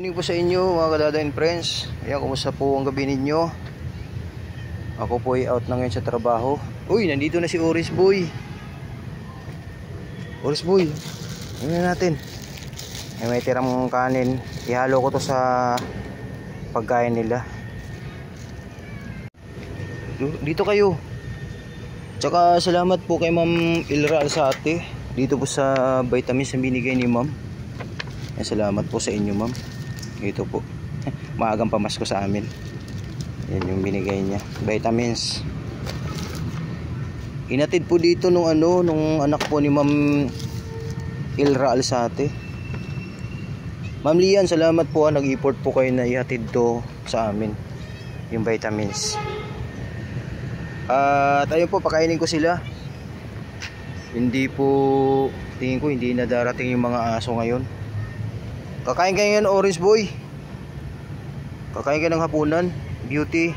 Morning po sa inyo mga kadada and friends. Ayan, kumusta po ang gabi ninyo? Ako po ay out na ngayon sa trabaho. Uy, nandito na si Oris Boy. Oris Boy, ano natin? May tirang kanin. Ihalo ko to sa pagkain nila. Dito kayo. Tsaka salamat po kay Ma'am Ilra Alzate dito po sa vitamins na binigay ni Ma'am. Salamat po sa inyo, Ma'am. Ito po. Maagang pamasko sa amin. Yan yung binigay niya. Vitamins. Hinatid po dito nung anak po ni Ma'am Ilra Alzate. Ma'am Lian, salamat po. Nag-import po kayo na ihatid to sa amin. Yung vitamins. At ayun po, pakainin ko sila. Hindi po, tingin ko hindi na darating yung mga aso ngayon. Kakain kayo ngayon, Orange Boy. Kakain ka ng hapunan. Beauty.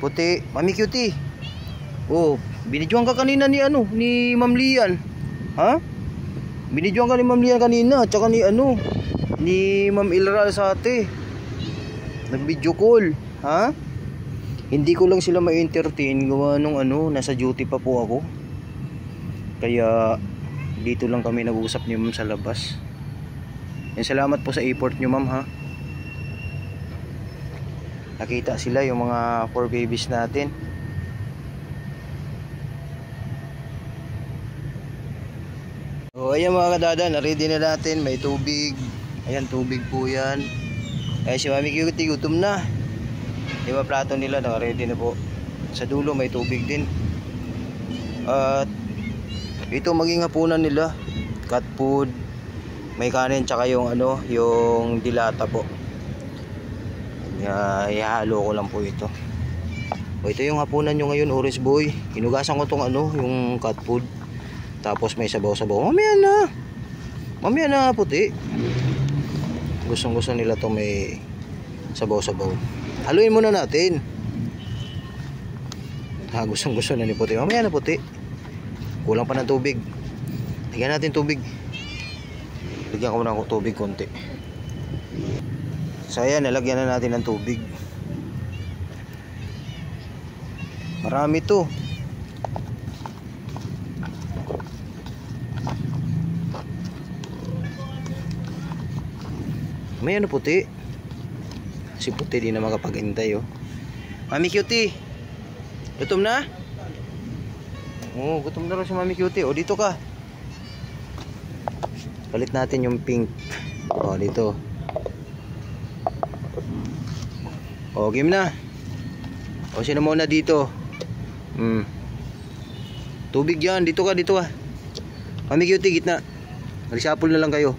Puti. Mami Cutie. Oh, binidyoan ka kanina ni Ma'am Lian. Ha? Binidyoan ka ni Ma'am Lian kanina, tsaka ni Ma'am Ilra Alzate. Nag-video call, ha? Hindi ko lang sila ma-entertain gawa nung nasa duty pa po ako. Kaya dito lang kami nag-uusap ni Ma'am sa labas. Salamat po sa effort nyo, Ma'am, ha. Nakita sila yung mga 4 babies natin. So ayan mga kadada, na-ready na natin. May tubig. Ayan, tubig po yan. Ayan si Mami Cutie, gutom na. Yung mga plato nila naka-ready na po. Sa dulo may tubig din. At ito maging hapunan nila. Cat food. May kanin tsaka yung yung dilata po. Ihalo ko lang po ito. O ito yung hapunan nyo ngayon, Orange Boy. Hinugasan ko tong yung cat food. Tapos may sabaw-sabaw. Mamaya na puti. Gustong-gusto nila to may sabaw-sabaw. Haluin muna natin. Gustong-gusto na ni puti. Mamaya na puti. Kulang pa ng tubig. Lagyan natin tubig. Lagyan ko ng tubig konti. So ayan, nalagyan na natin ng tubig. Marami to. May puti. Si puti di na makapag-intay, oh. Mami Cutie, gutom na? Oh, gutom na rin si Mami Cutie. Oh, dito ka. Palit natin yung pink. Oh, dito. Oh, game na. Oh, sino muna dito? Tubig yan. Dito ka, dito ka. Mami Cutie, gitna. Magsapol na lang kayo.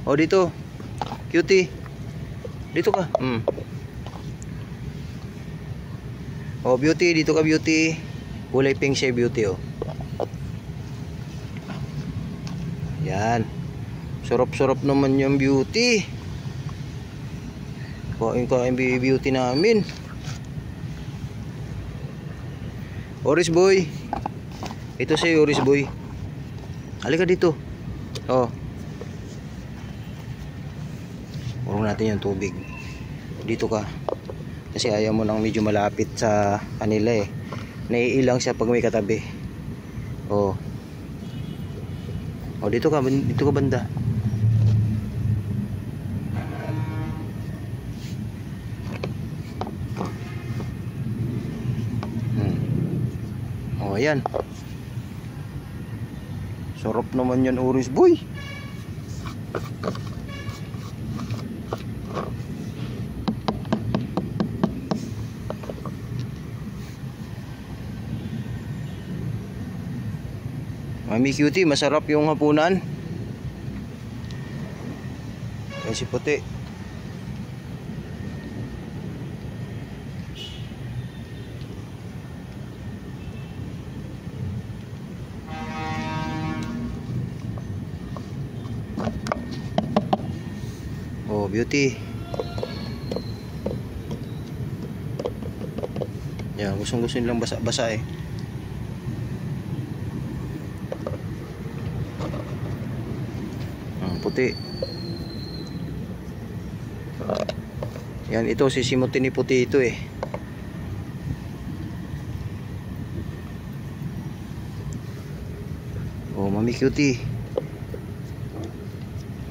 Oh, dito. Cutie. Dito ka. Oh, Beauty. Dito ka, Beauty. Kulay pink siya, Beauty, oh. Yan. Surop-surop naman yung Beauty. Kain Beauty namin. Oris Boy. Ito sa'yo, Oris Boy. Halika dito. Oh. Urong natin yung tubig. Dito ka. Kasi ayaw mo nang medyo malapit sa kanila eh. Naiilang siya pag may katabi. Oh. Oh, dito ka banda. Oh, ayan. Sarap naman yan, Oris Boy. Mami Cutie, masarap yung hapunan. Ayan si puti. Oh, Beauty. Yan, gustong-gusto nilang basa-basa eh. Puti. Yan, ito sisimutin ni puti ito eh. Oh, Mami Cutie.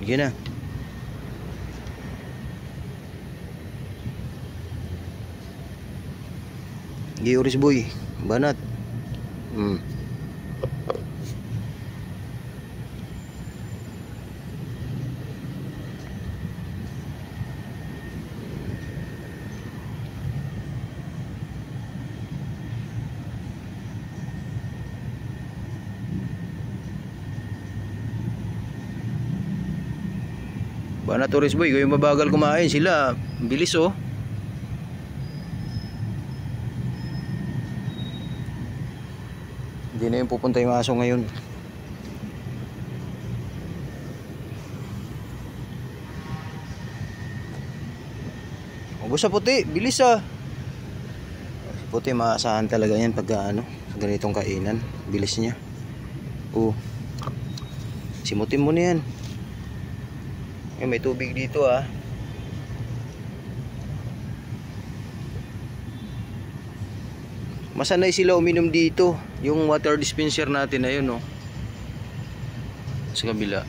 Sige na. Sige, Oris boy. Banat. Banat, Oris boy. Kung yung mabagal kumain sila, bilis oh. Hindi na yung pupunta yung aso ngayon. Gusto puti, bilis ah. Puti maasahan talaga yan pag ano, ganitong kainan. Bilis niya. Oh. Simutin mo na yan. Ay, may tubig dito ah. Masanay sila uminom dito. Yung water dispenser natin na yun oh. Sa kabila.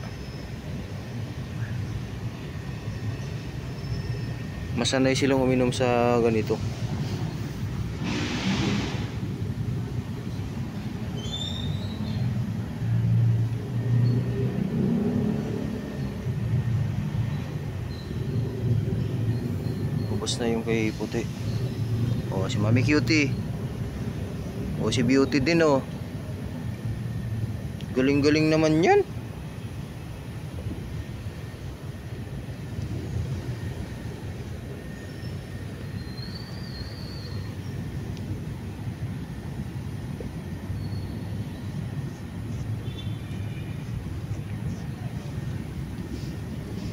Masanay silang uminom sa ganito. Ubos na yung kay puti. Oh, si Mami Cutie. Oh, si Beauty din oh. Galing-galing naman yan.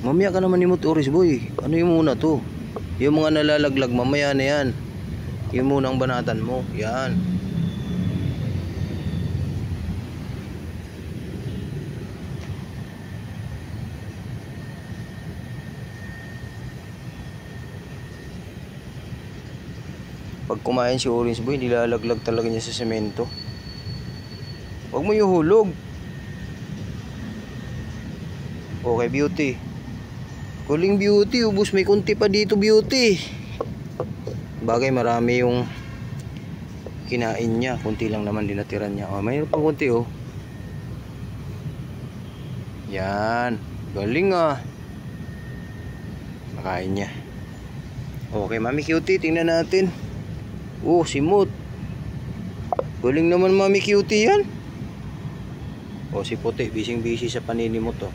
Mamaya ka naman imot, Oris boy. Ano yung muna to? Yung mga nalalaglag mamaya na yan. Yung munang banatan mo. Yan. Pag kumain si Orange boy, nilalaglag talaga niya sa semento. Huwag mo yuhulog. Okay, Beauty. Kuling Beauty, ubus, may kunti pa dito, Beauty. Bagay marami yung kinain niya, kunti lang naman din natiran niya. Oh, mayroon pang kunti oh. Yan, galing ah. Nakain niya. Okay, Mami Cutie, tingnan natin. Oh, simot. Galing naman Mami Cutie yan. Oh, si puti, busy sa paninimot oh.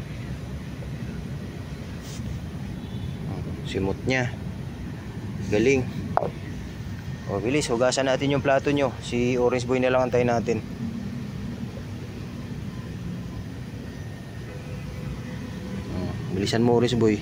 Simot niya. Galing. O bilis, hugasan natin yung plato nyo. Si Orange boy na lang antayin natin. Bilisan mo, Orange boy.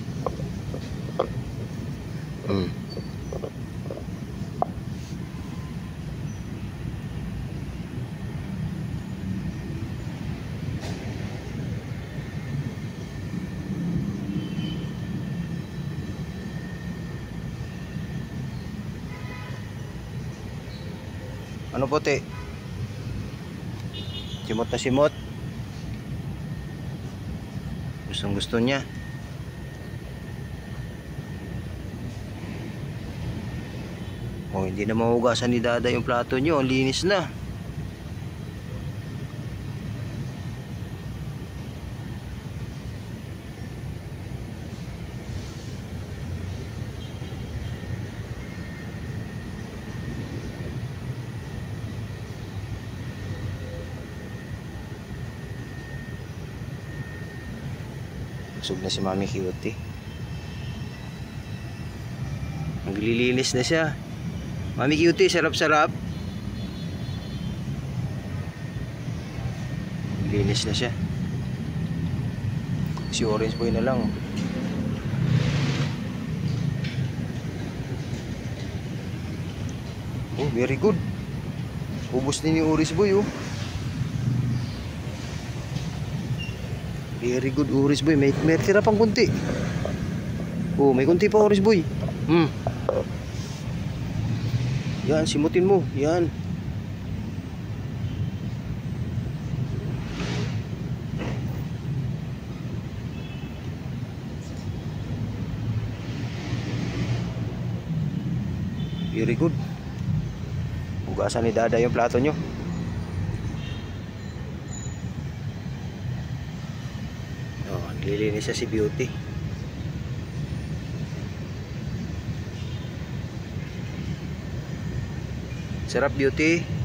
Ano puti? Simot na simot. Gustong gusto niya. Oh, hindi na mahugasan ni Dada yung plato nyo. Linis na. Busog na si Mami Cutie. Naglilinis na siya. Mami Cutie, sarap-sarap. Linis na siya. Si Orange boy na lang. Oh, very good. Ubus din yung Orange boy oh. Very good, Orange boy. May tira pang kunti. Oh, may konti pa oris boy. Yan, simutin mo. Yan. Very good. Hugasan ni Dada yung plato nyo. Oh, naglilinis siya si Beauty. Sarap, Beauty.